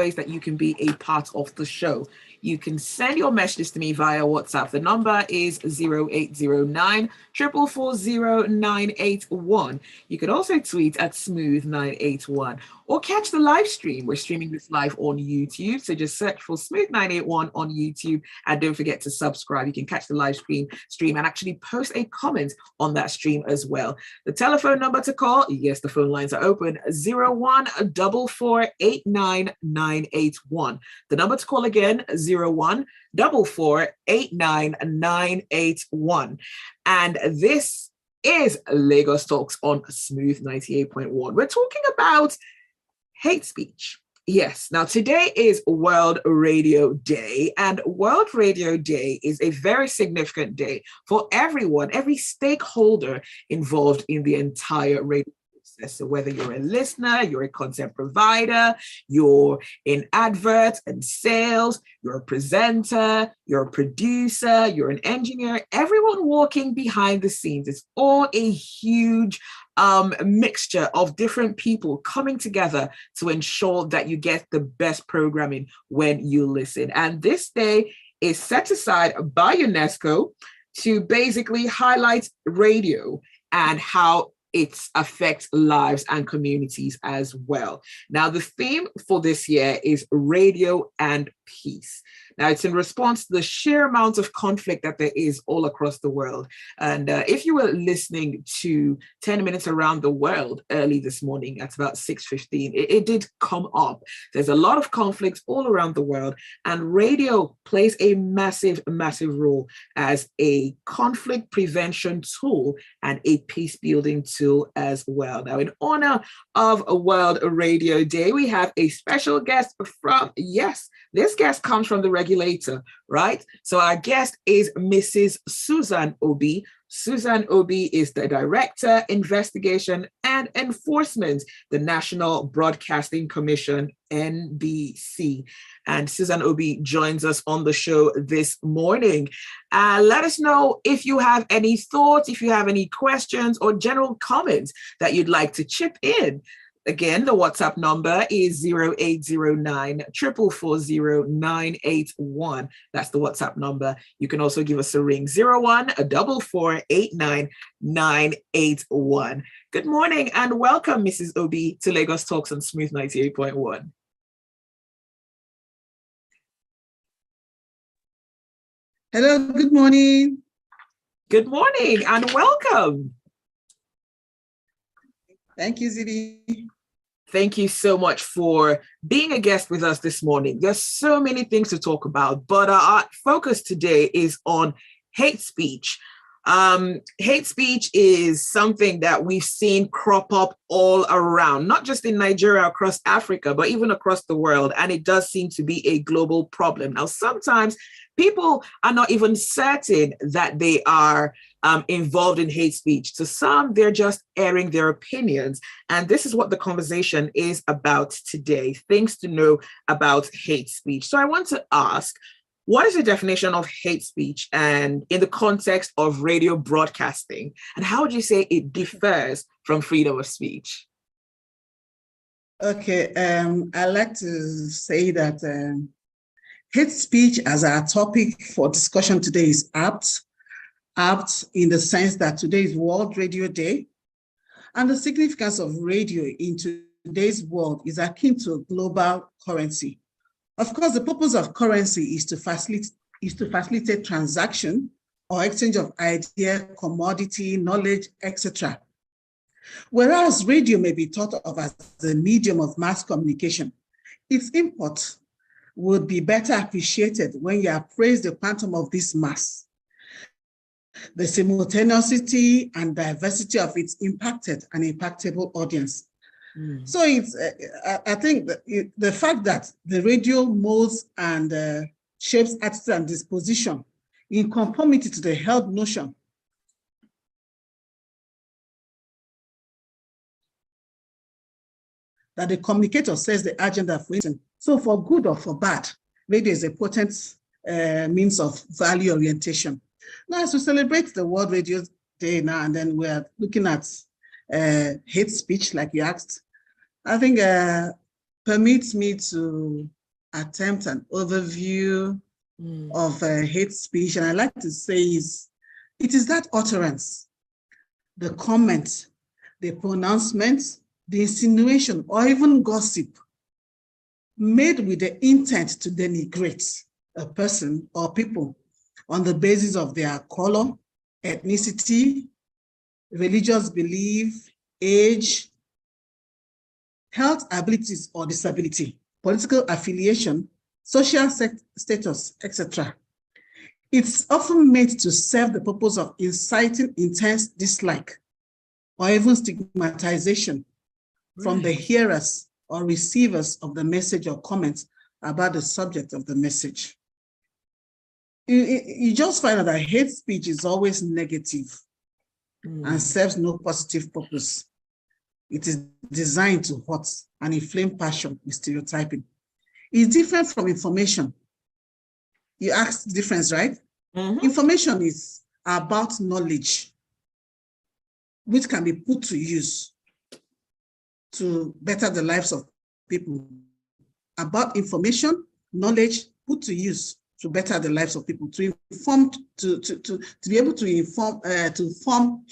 ways that you can be a part of the show. You can send your messages to me via WhatsApp. The number is 0809 440 981. You can also tweet at Smooth981 or catch the live stream. We're streaming this live on YouTube. So just search for Smooth981 on YouTube and don't forget to subscribe. You can catch the live stream and actually post a comment on that stream as well. The telephone number to call, yes, the phone lines are open, 014489 The number to call again, 014489 And this is Lagos Talks on Smooth 98.1. We're talking about hate speech. Yes. Now, today is World Radio Day, and World Radio Day is a very significant day for everyone, every stakeholder involved in the entire radio. So whether you're a listener, you're a content provider, you're in adverts and sales, you're a presenter, you're a producer, you're an engineer, everyone working behind the scenes, it's all a huge mixture of different people coming together to ensure that you get the best programming when you listen. And this day is set aside by UNESCO to basically highlight radio and how it affects lives and communities as well. Now, the theme for this year is radio and peace. Now, it's in response to the sheer amount of conflict that there is all across the world. And if you were listening to 10 Minutes Around the World early this morning at about 6:15, it did come up. There's a lot of conflicts all around the world, and radio plays a massive, massive role as a conflict prevention tool and a peace building tool as well. Now, in honor of a World Radio Day, we have a special guest from, yes, this guest comes from the regulator, right? So our guest is Mrs. Susan Obi. Susan Obi is the Director, Investigation and Enforcement, the National Broadcasting Commission, NBC. And Susan Obi joins us on the show this morning. Let us know if you have any thoughts, if you have any questions or general comments that you'd like to chip in. Again, the WhatsApp number is 0809 440 981. That's the WhatsApp number. You can also give us a ring, 014489 981. Good morning and welcome, Mrs. Obi, to Lagos Talks on Smooth 98.1. Hello, good morning. Good morning and welcome. Thank you, Zibby. Thank you so much for being a guest with us this morning. There's so many things to talk about, but our focus today is on hate speech. Hate speech is something that we've seen crop up all around, not just in Nigeria, across Africa, but even across the world. And it does seem to be a global problem. Now, sometimes people are not even certain that they are involved in hate speech. To some, they're just airing their opinions. And this is what the conversation is about today, things to know about hate speech. So I want to ask, what is the definition of hate speech and in the context of radio broadcasting? And how would you say it differs from freedom of speech? Okay, I like to say that hate speech as our topic for discussion today is apt in the sense that today is World Radio Day, and the significance of radio in today's world is akin to global currency. Of course, the purpose of currency is to facilitate transaction or exchange of idea, commodity, knowledge, etc. Whereas radio may be thought of as the medium of mass communication, its import would be better appreciated when you appraise the quantum of this mass, the simultaneity and diversity of its impacted and impactable audience. So it's, I think that the fact that the radio molds and shapes attitude and disposition in conformity to the held notion that the communicator says the agenda for instance. So for good or for bad, radio is a potent means of value orientation. Now, as we celebrate the World Radio Day now, and then we're looking at hate speech, like you asked, I think permit me to attempt an overview of hate speech. And I like to say it is that utterance, the comment, the pronouncement, the insinuation, or even gossip made with the intent to denigrate a person or people on the basis of their color, ethnicity, religious belief, age, health abilities or disability, political affiliation, social status, etc. It's often made to serve the purpose of inciting intense dislike or even stigmatization from the hearers or receivers of the message or comments about the subject of the message. You just find out that hate speech is always negative and serves no positive purpose. It is designed to hurt and inflame passion with stereotyping. It's different from information. You asked the difference, right? Information is about knowledge, which can be put to use to better the lives of people. About information, knowledge put to use to better the lives of people, to inform, to be able to inform, to form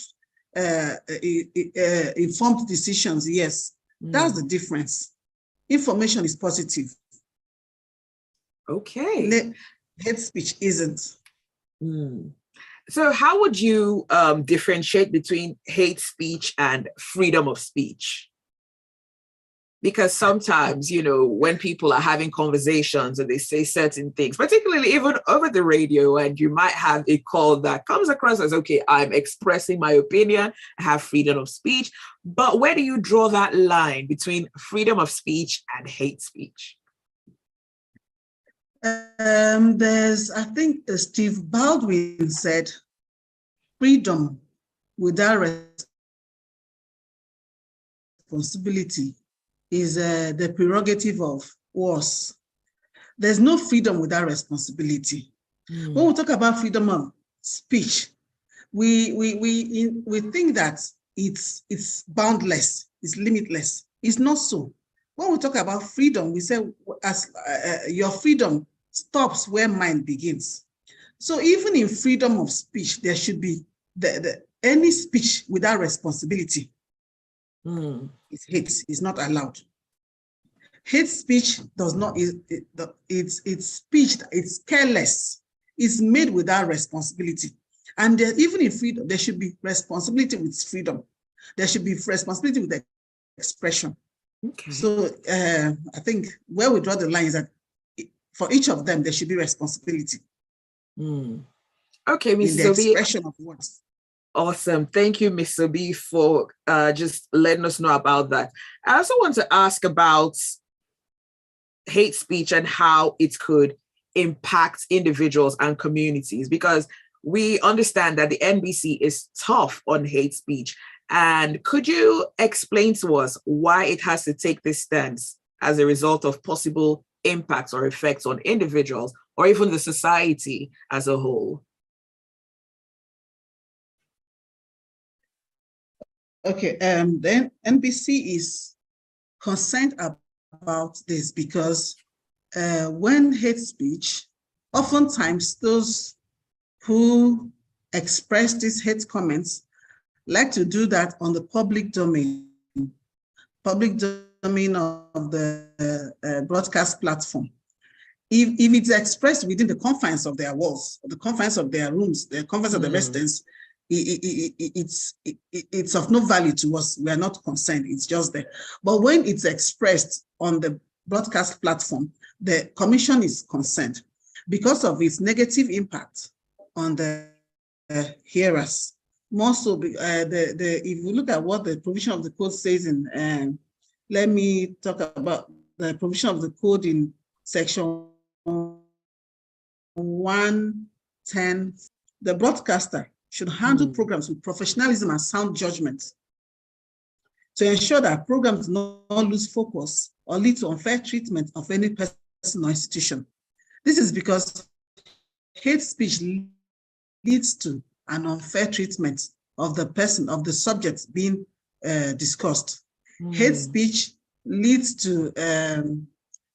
informed decisions. Yes, that's the difference. Information is positive. Okay. Hate speech isn't. So how would you differentiate between hate speech and freedom of speech? Because sometimes, you know, when people are having conversations and they say certain things, particularly even over the radio, and you might have a call that comes across as, okay, I'm expressing my opinion, I have freedom of speech. But where do you draw that line between freedom of speech and hate speech? There's, I think Steve Baldwin said, freedom without responsibility is the prerogative of wars. There's no freedom without responsibility. When we talk about freedom of speech, we think that it's boundless, it's limitless. It's not so. When we talk about freedom, we say your freedom stops where mine begins. So even in freedom of speech, there should be any speech without responsibility. It's hate, it's not allowed. Hate speech does not, it's speech, it's careless, it's made without responsibility. And even in freedom, there should be responsibility with freedom. There should be responsibility with expression. Okay. So I think where we draw the line is that for each of them, there should be responsibility. Okay, Ms. In the expression of words. Awesome. Thank you, Ms. Zibby, for just letting us know about that. I also want to ask about hate speech and how it could impact individuals and communities, because we understand that the NBC is tough on hate speech. And could you explain to us why it has to take this stance as a result of possible impacts or effects on individuals or even the society as a whole? Okay, then NBC is concerned about this because when hate speech, oftentimes those who express these hate comments like to do that on the public domain of the broadcast platform. If it's expressed within the confines of their walls, the confines of their rooms, the confines of the residence, it's of no value to us. We are not concerned. It's just there. But when it's expressed on the broadcast platform, the commission is concerned because of its negative impact on the hearers. More so, if you look at what the provision of the code says in, let me talk about the provision of the code in section 110. The broadcaster should handle programs with professionalism and sound judgment to ensure that programs do not lose focus or lead to unfair treatment of any person or institution. This is because hate speech leads to an unfair treatment of the person, of the subject being discussed. Hate speech leads to,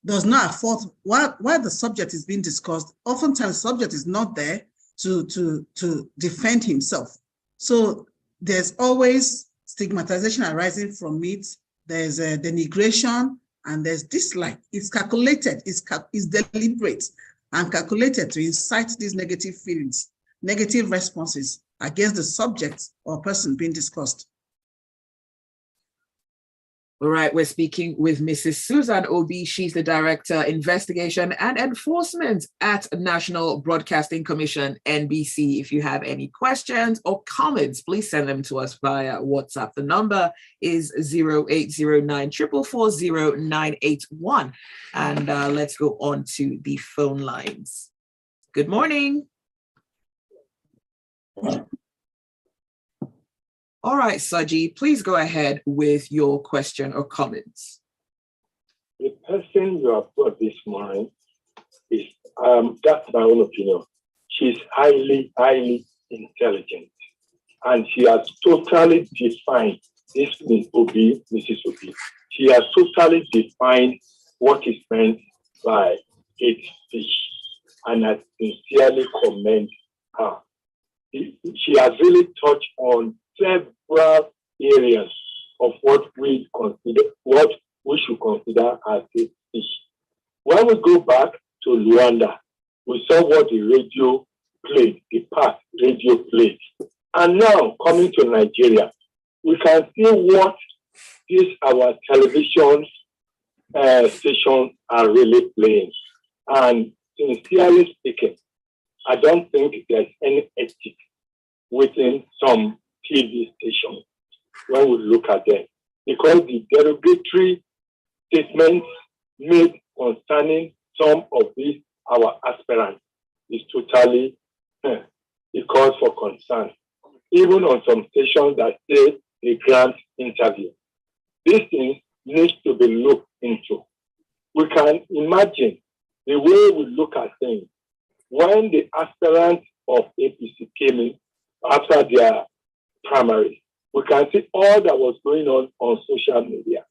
does not afford, while the subject is being discussed, oftentimes the subject is not there to defend himself. So there's always stigmatization arising from it. There's a denigration and there's dislike. It's calculated, it's deliberate and calculated to incite these negative feelings, negative responses against the subject or person being discussed. All right, we're speaking with Mrs. Susan Obi. She's the Director, Investigation and Enforcement at National Broadcasting Commission, NBC. If you have any questions or comments, please send them to us via WhatsApp. The number is 0809 444 0981. And let's go on to the phone lines. Good morning. All right, Saji, please go ahead with your question or comments. The person you have brought this morning is, that's my own opinion. She's highly, highly intelligent. And she has totally defined this Mrs. Obi. She has totally defined what is meant by hate speech. And I sincerely commend her. She has really touched on several areas of what we should consider as hate speech. When we go back to Rwanda, we saw what the radio played, the past radio played. And now coming to Nigeria, we can see what our television stations are really playing. And sincerely speaking, I don't think there's any ethics within some TV stations when we look at them, because the derogatory statements made concerning some of these our aspirants is totally a cause for concern. Even on some stations that say they grant interview, these things need to be looked into. We can imagine the way we look at things when the aspirants of APC came in after their primary. We can see all that was going on social media.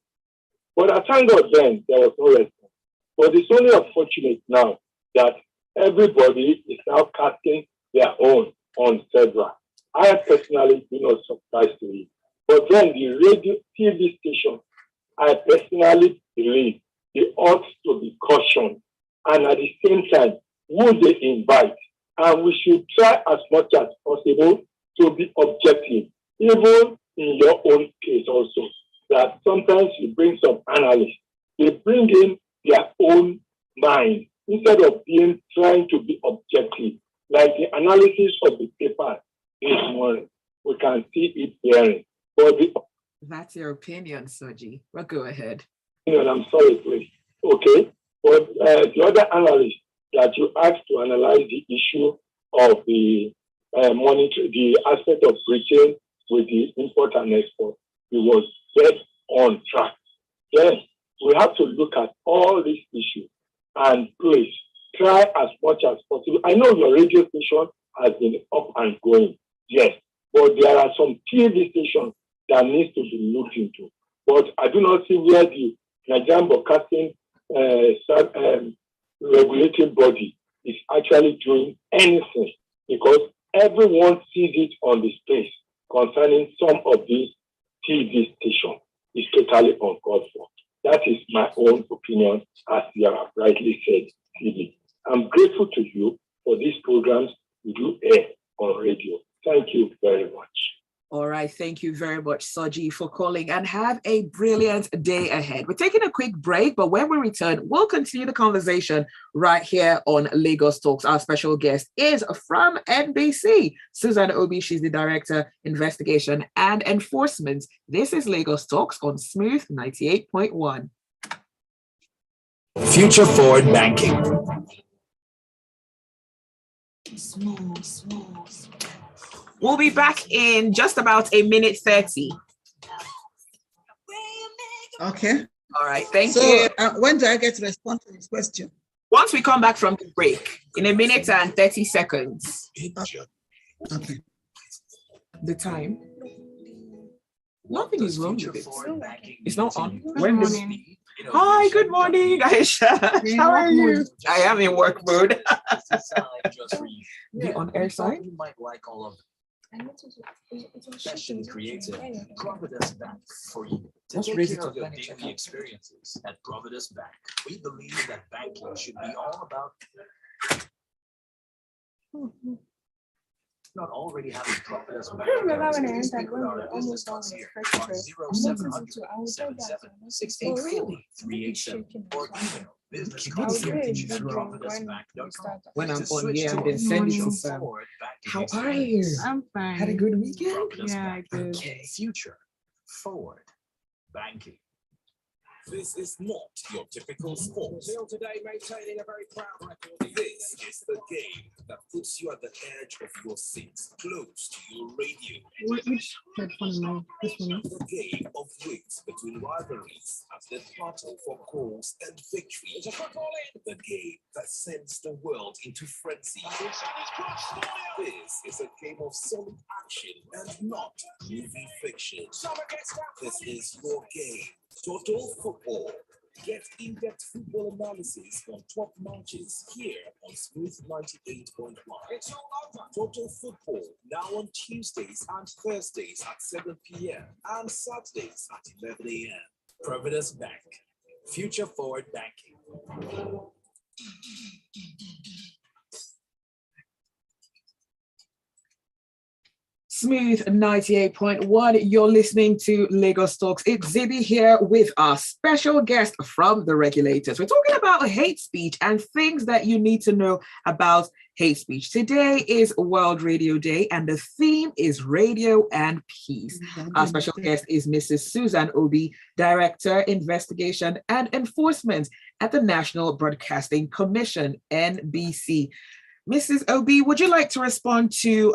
But I thank God then there was no response. But it's only unfortunate now that everybody is now casting their own on Zebra. I personally do not subscribe to it. But then the radio TV station, I personally believe they ought to be cautioned. And at the same time, who they invite. And we should try as much as possible to be objective, even in your own case also, that sometimes you bring some analysts, they bring in their own mind instead of trying to be objective. Like the analysis of the paper this morning, we can see it hearing. That's your opinion, Soji. Well, go ahead. I'm sorry, please. Okay. But the other analyst that you asked to analyze the issue of the the aspect of Britain with the import and export, it was dead on track. Then we have to look at all these issues and please try as much as possible. I know your radio station has been up and going, yes, but there are some TV stations that needs to be looked into. But I do not see where the Nigerian Broadcasting regulating body is actually doing anything, because everyone sees it on the space concerning some of these TV stations. Is totally uncalled for. That is my own opinion, as you have rightly said, TV. I'm grateful to you for these programs you do air on radio. Thank you very much. All right. Thank you very much, Soji, for calling, and have a brilliant day ahead. We're taking a quick break, but when we return, we'll continue the conversation right here on Lagos Talks. Our special guest is from NBC, Susan Obi. She's the Director, Investigation and Enforcement. This is Lagos Talks on Smooth 98.1. Future Forward Banking. Smooth. We'll be back in just about a minute 30. Okay. All right. Thank you. When do I get to respond to this question? Once we come back from the break, in a minute and 30 seconds. Okay. The time. Nothing is wrong with it. It's not on. Good morning. Hi, good morning, Aishah. In How work are you? mood. I am in work mode. Yeah, The on air side? You might like all of and it was fashion shaking. creative. Yeah. Providence Bank for you to Let's take raise care it of up. your Let me check daily out. experiences. At Providence Bank, we believe that banking should be all about not already having Providence Bank. I remember when I Please entered speak with when our we were business almost done concierge with on first trip. 0700 Oh, really? 387 or email business Can I would you do concierge it do at during when providencebank.com. we started. When I'm To on, switch yeah, to and a then send it future to Sam. forward banking How are you? experience. I'm fine. Had a good weekend? Providence Yeah, Bank. good. Okay. Future forward banking. This is not your typical sport. Still today, maintaining a very proud record. This is the game that puts you at the edge of your seat, close to your radio. Which headphone am I? This one? The game of wit between rivalries as the battle for goals and victory. The game that sends the world into frenzy. This is a game of solid action and not movie fiction. This is your game. Total Football. Get in-depth football analysis on top matches here on Smooth 98.1. Total Football now on Tuesdays and Thursdays at 7 p.m. and Saturdays at 11 a.m. Providence Bank. Future forward banking. Smooth 98.1. You're listening to Lagos Talks. It's Zibby here with our special guest from the regulators. We're talking about hate speech and things that you need to know about hate speech. Today is World Radio Day, and the theme is radio and peace. Our special guest is Mrs. Susan Obi, Director, Investigation and Enforcement at the National Broadcasting Commission, NBC. Mrs. Obi, would you like to respond to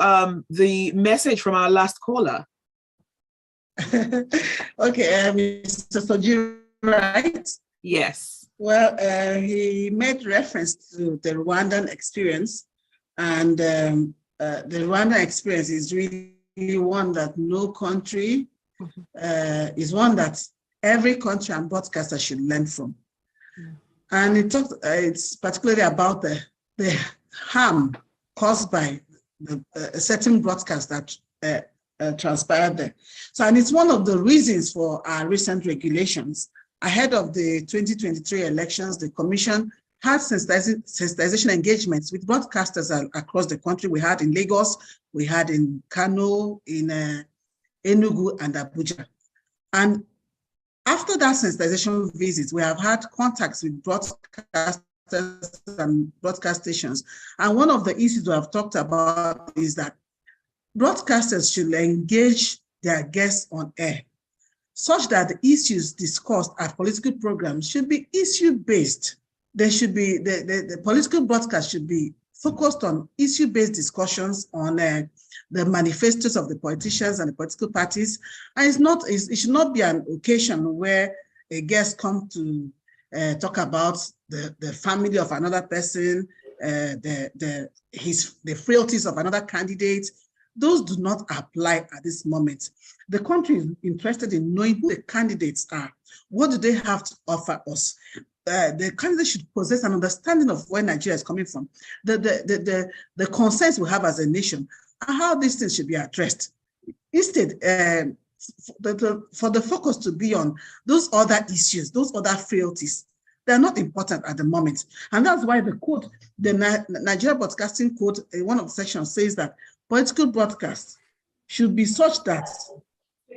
the message from our last caller? Okay, Mr. Soji, right? Yes. Well, he made reference to the Rwandan experience, and the Rwandan experience is really one that no country is one that every country and broadcaster should learn from. And it's particularly about the harm caused by a certain broadcast that transpired there. So, and it's one of the reasons for our recent regulations. Ahead of the 2023 elections, the Commission had sensitization engagements with broadcasters across the country. We had in Lagos, we had in Kano, in Enugu, and Abuja. And after that sensitization visits, we have had contacts with broadcasters and broadcast stations. And one of the issues we have talked about is that broadcasters should engage their guests on air, such that the issues discussed at political programs should be issue-based. There should be, the political broadcast should be focused on issue-based discussions on the manifestos of the politicians and the political parties. And it should not be an occasion where a guest comes to talk about the family of another person, the frailties of another candidate. Those do not apply at this moment. The country is interested in knowing who the candidates are. What do they have to offer us? The candidates should possess an understanding of where Nigeria is coming from, the concerns we have as a nation, and how these things should be addressed. Instead, for the focus to be on those other issues, those other frailties, they're not important at the moment. And that's why the code, the Nigeria Broadcasting Code, one of the sections says that political broadcasts should be such that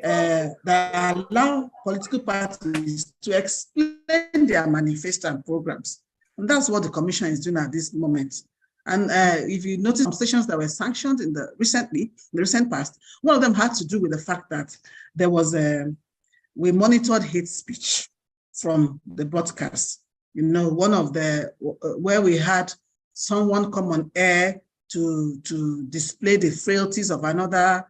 that allow political parties to explain their manifesto and programs. And that's what the Commission is doing at this moment. And if you notice some stations that were sanctioned in the recent past, one of them had to do with the fact that there was we monitored hate speech from the broadcast. You know, one of the where we had someone come on air to display the frailties of another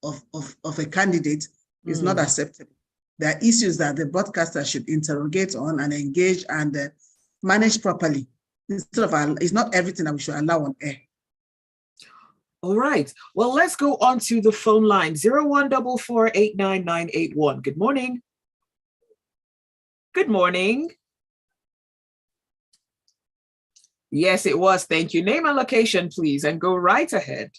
of a candidate is not acceptable. There are issues that the broadcaster should interrogate on and engage and manage properly. Instead of, it's not everything that we should allow on air. All right. Well, let's go on to the phone line. 014489981. Good morning. Good morning. Yes, it was. Thank you. Name and location, please, and go right ahead.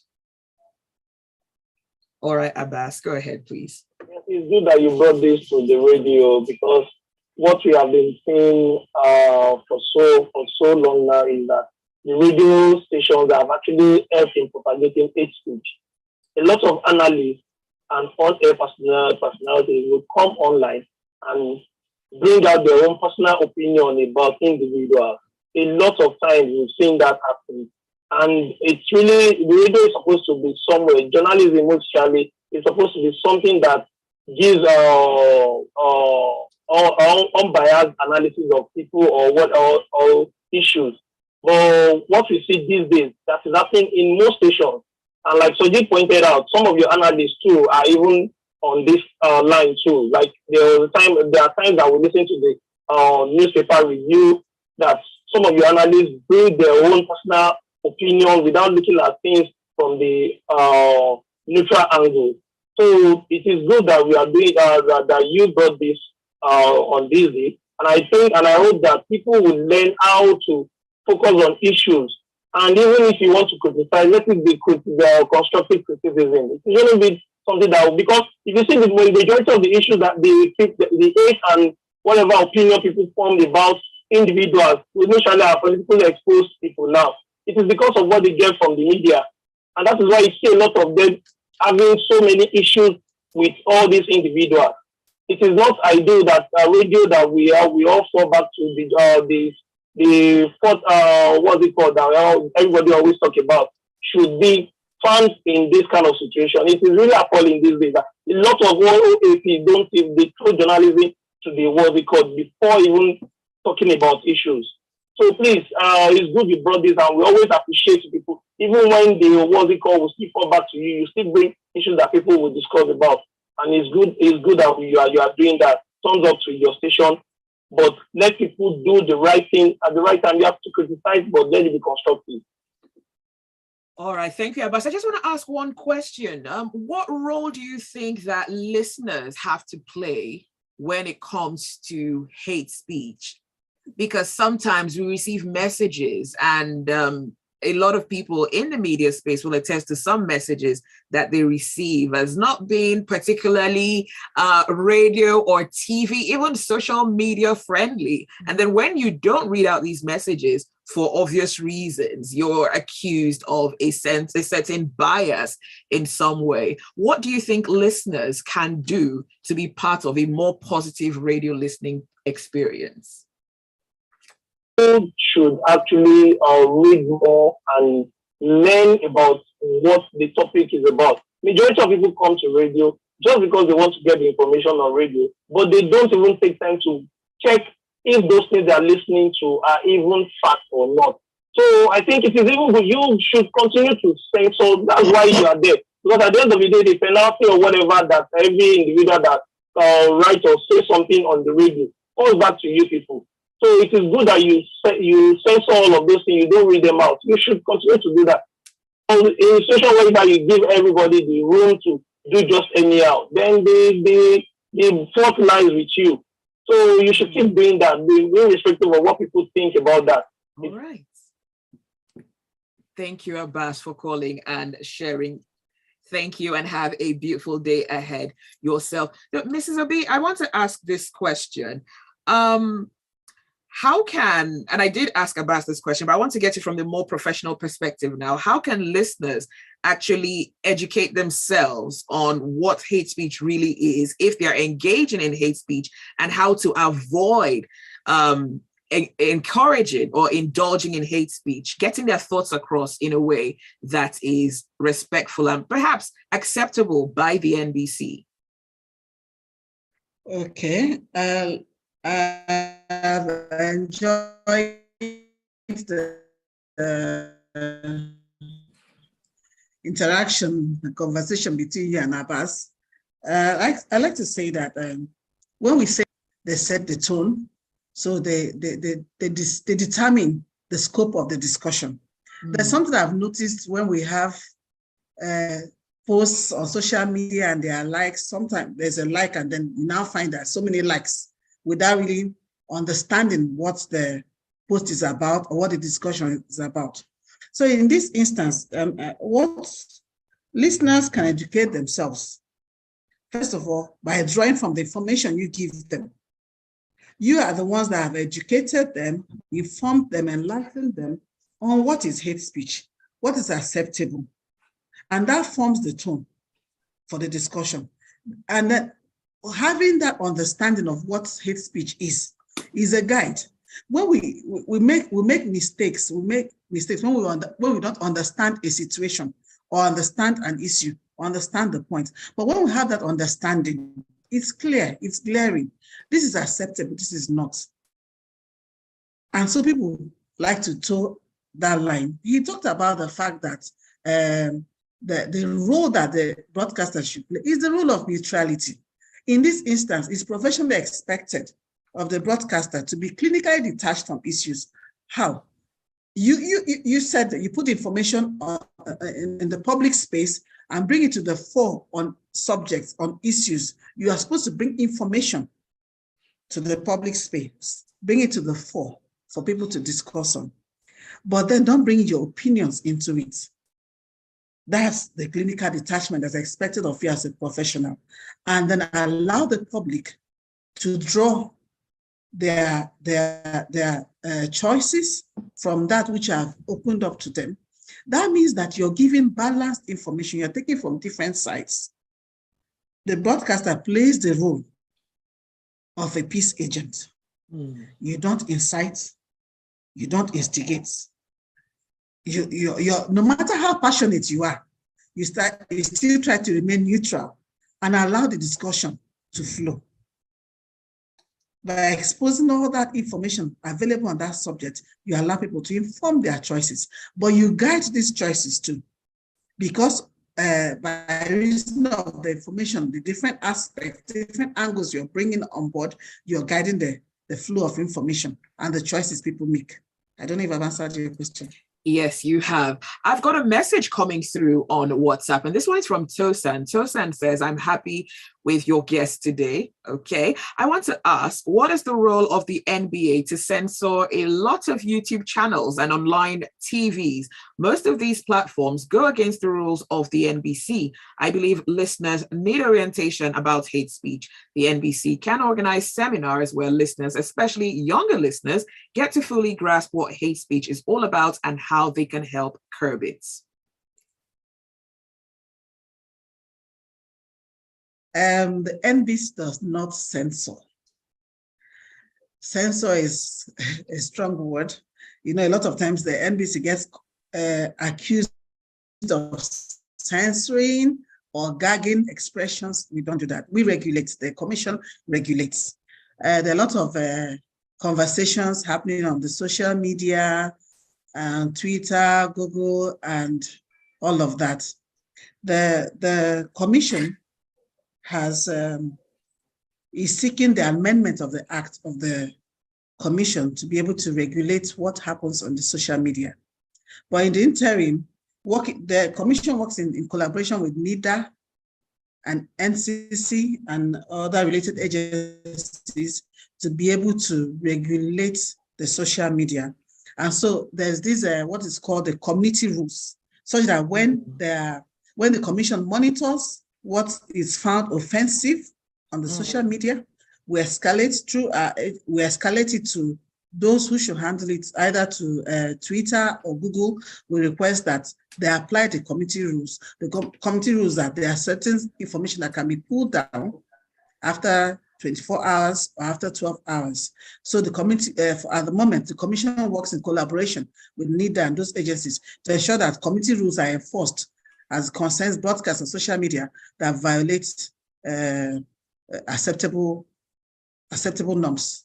All right, Abbas, go ahead, please. It's good that you brought this to the radio, because what we have been seeing for so long now is that the radio stations have actually helped in propagating hate speech. A lot of analysts and on-air personalities will come online and bring out their own personal opinion about individuals. A lot of times we've seen that happen. And it's really, the radio is supposed to be somewhere. Journalism, mostly, is supposed to be something that gives unbiased analysis of people or issues. But what we see these days, that is happening in most stations. And like Soji pointed out, some of your analysts too are even on this line too. Like there are times that we listen to the newspaper review that some of your analysts bring their own personal opinion without looking at things from the neutral angle. So it is good that we are doing that you brought this on this day, and I think and I hope that people will learn how to focus on issues. And even if you want to criticize, let it be constructive criticism. It shouldn't be something that, because if you see the majority of the issues that the hate and whatever opinion people formed about individuals, especially our politically exposed people now, it is because of what they get from the media. And that is why you see a lot of them having so many issues with all these individuals. It is not ideal that radio that we all fall back to the fourth, what's it called, that everybody always talk about, should be found in this kind of situation. It is really appalling these days. A lot of OAP don't give the true journalism to the what's it called before even talking about issues. So please, it's good you brought this, and we always appreciate people. Even when the what's it called will still fall back to you, you still bring issues that people will discuss about. And it's good that you are doing that. Thumbs up to your station. But let people do the right thing at the right time. You have to criticize, but let it be constructive. All right, thank you, Abbas. I just want to ask one question. What role do you think that listeners have to play when it comes to hate speech? Because sometimes we receive messages, and a lot of people in the media space will attest to some messages that they receive as not being particularly radio or TV, even social media friendly. And then when you don't read out these messages for obvious reasons, you're accused of a certain bias in some way. What do you think listeners can do to be part of a more positive radio listening experience? Should actually read more and learn about what the topic is about. Majority of people come to radio just because they want to get the information on radio, but they don't even take time to check if those things they are listening to are even fact or not. So I think it is even good. You should continue to censor. That's why you are there. Because at the end of the day, the penalty or whatever that every individual that writes or says something on the radio falls back to you people. So it is good that you censor all of those things. You don't read them out. You should continue to do that. In a situation where you give everybody the room to do just anyhow, then the fault lies with you. So you should keep doing that, irrespective of what people think about that. All right. Thank you, Abbas, for calling and sharing. Thank you, and have a beautiful day ahead yourself. Now, Mrs. Obi, I want to ask this question. How can, and I did ask Abbas this question, but I want to get it from the more professional perspective now. How can listeners actually educate themselves on what hate speech really is if they're engaging in hate speech, and how to avoid encouraging or indulging in hate speech, getting their thoughts across in a way that is respectful and perhaps acceptable by the NBC? Okay. I've enjoyed the interaction, the conversation between you and Abbas. I like to say that when we say they set the tone, so they determine the scope of the discussion. Mm-hmm. There's something I've noticed when we have posts on social media and there are likes. Sometimes there's a like and then you now find that so many likes without really understanding what the post is about or what the discussion is about. So in this instance, what listeners can educate themselves, first of all, by drawing from the information you give them. You are the ones that have educated them, informed them, enlightened them on what is hate speech, what is acceptable. And that forms the tone for the discussion. And that, having that understanding of what hate speech is a guide. When we make mistakes, when we don't understand a situation or understand an issue or understand the point. But when we have that understanding, it's clear, it's glaring. This is acceptable, this is not. And so people like to toe that line. He talked about the fact that the role that the broadcaster should play is the role of neutrality. In this instance, it's professionally expected of the broadcaster to be clinically detached from issues. How? You said that you put information in the public space and bring it to the fore on subjects, on issues. You are supposed to bring information to the public space, bring it to the fore for people to discuss on. But then don't bring your opinions into it. That's the clinical detachment that's expected of you as a professional. And then allow the public to draw their choices from that which have opened up to them. That means that you're giving balanced information. You're taking from different sides. The broadcaster plays the role of a peace agent. You don't incite, you don't instigate. No matter how passionate you are, you still try to remain neutral and allow the discussion to flow. By exposing all that information available on that subject, you allow people to inform their choices, but you guide these choices too, because by reason of the information, the different aspects, different angles you're bringing on board, you're guiding the flow of information and the choices people make. I don't know if I've answered your question. Yes, you have. I've got a message coming through on WhatsApp, and this one is from Tosan. Tosan says, I'm happy with your guest today. Okay. I want to ask, what is the role of the NBA to censor a lot of YouTube channels and online TVs? Most of these platforms go against the rules of the NBC. I believe listeners need orientation about hate speech. The NBC can organize seminars where listeners, especially younger listeners, get to fully grasp what hate speech is all about and how they can help curb it. The NBC does not censor. Censor is a strong word. You know, a lot of times the NBC gets accused of censoring or gagging expressions. We don't do that. We regulate. The commission regulates. There are a lot of conversations happening on the social media, Twitter, Google, and all of that. The commission is seeking the amendment of the act of the commission to be able to regulate what happens on the social media. But in the interim, the commission works in collaboration with NIDA and NCC and other related agencies to be able to regulate the social media. And so there's this, what is called the community rules, such that when the commission monitors what is found offensive on the social media, we escalate it to those who should handle it, either to Twitter or Google. We request that they apply the committee rules. The committee rules that there are certain information that can be pulled down after 24 hours or after 12 hours. So the committee, at the moment, the commission works in collaboration with NIDA and those agencies to ensure that committee rules are enforced as concerns broadcast and social media that violate acceptable norms.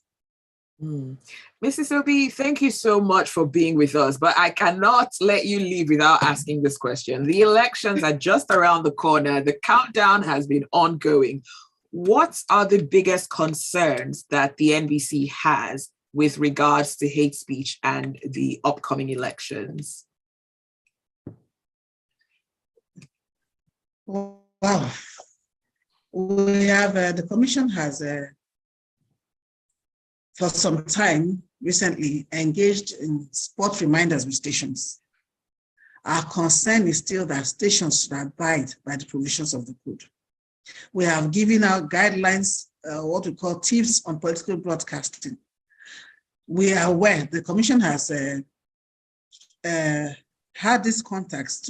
Mrs. Obi, thank you so much for being with us, but I cannot let you leave without asking this question. The elections are just around the corner. The countdown has been ongoing. What are the biggest concerns that the NBC has with regards to hate speech and the upcoming elections? Wow. We have, the Commission has, for some time recently, engaged in spot reminders with stations. Our concern is still that stations should abide by the provisions of the code. We have given out guidelines, what we call tips on political broadcasting. We are aware, the Commission has had these contacts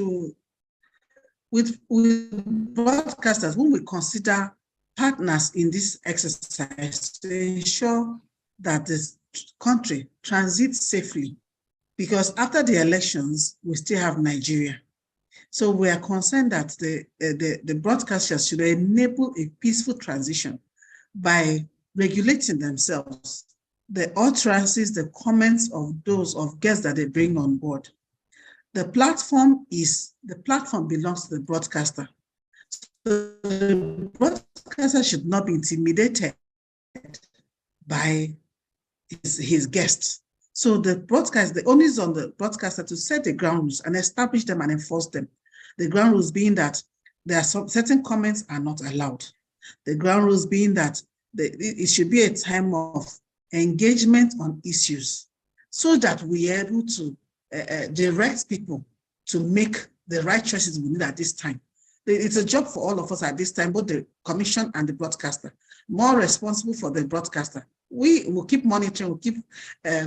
with broadcasters whom we consider partners in this exercise to ensure that this country transits safely, because after the elections, we still have Nigeria. So we are concerned that the broadcasters should enable a peaceful transition by regulating themselves, the utterances, the comments of those of guests that they bring on board. The platform belongs to the broadcaster. So the broadcaster should not be intimidated by his guests. So the only is on the broadcaster to set the ground rules and establish them and enforce them. The ground rules being that there are certain comments are not allowed. The ground rules being that it should be a time of engagement on issues so that we are able to direct people to make the right choices we need at this time. It's a job for all of us at this time, both the Commission and the broadcaster. More responsible for the broadcaster. We will keep monitoring,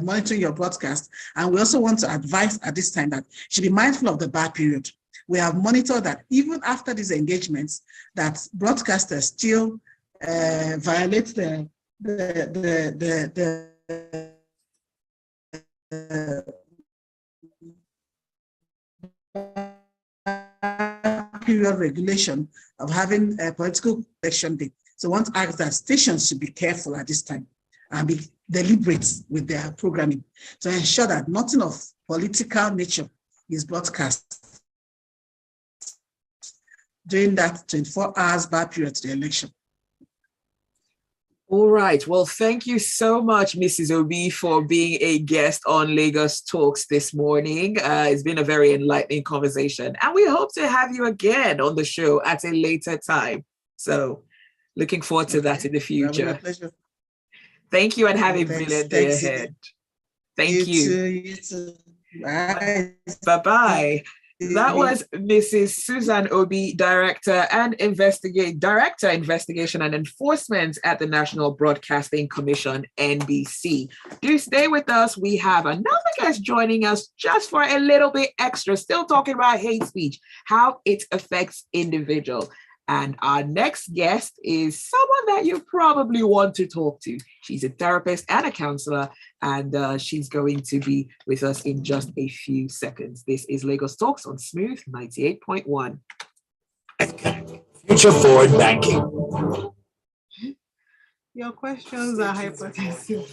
monitoring your broadcast. And we also want to advise at this time that you should be mindful of the bar period. We have monitored that even after these engagements, that broadcasters still violate the period regulation of having a political election day. So one asks that stations should be careful at this time and be deliberate with their programming to ensure that nothing of political nature is broadcast during that 24 hours bar period to the election. All right. Well, thank you so much, Mrs. Obi, for being a guest on Lagos Talks this morning. It's been a very enlightening conversation, and we hope to have you again on the show at a later time. So looking forward to that in the future. Pleasure. Thank you, and have a brilliant day ahead. Thank you. You too. Bye. Bye-bye. That was Mrs. Susan Obi, Director, Investigation and Enforcement at the National Broadcasting Commission, NBC. Do stay with us. We have another guest joining us just for a little bit extra, still talking about hate speech, how it affects individuals. And our next guest is someone that you probably want to talk to. She's a therapist and a counselor, and she's going to be with us in just a few seconds. This is Lagos Talks on Smooth 98.1. Future forward banking. Your questions are hypothetical.